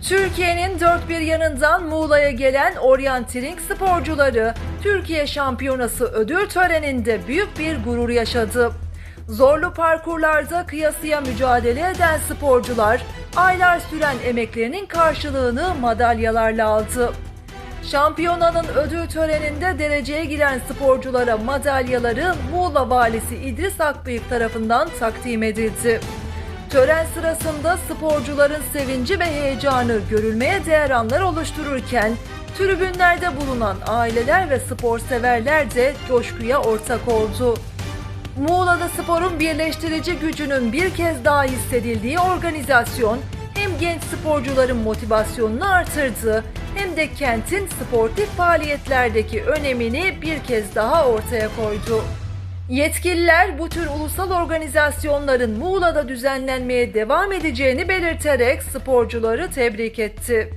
Türkiye'nin dört bir yanından Muğla'ya gelen oryantiling sporcuları Türkiye Şampiyonası ödül töreninde büyük bir gurur yaşadı. Zorlu parkurlarda kıyasıya mücadele eden sporcular aylar süren emeklerinin karşılığını madalyalarla aldı. Şampiyonanın ödül töreninde dereceye giren sporculara madalyaları Muğla Valisi İdris Akbıyık tarafından takdim edildi. Tören sırasında sporcuların sevinci ve heyecanı görülmeye değer anlar oluştururken tribünlerde bulunan aileler ve spor severler de coşkuya ortak oldu. Muğla'da sporun birleştirici gücünün bir kez daha hissedildiği organizasyon hem genç sporcuların motivasyonunu artırdı hem de kentin sportif faaliyetlerdeki önemini bir kez daha ortaya koydu. Yetkililer bu tür ulusal organizasyonların Muğla'da düzenlenmeye devam edeceğini belirterek sporcuları tebrik etti.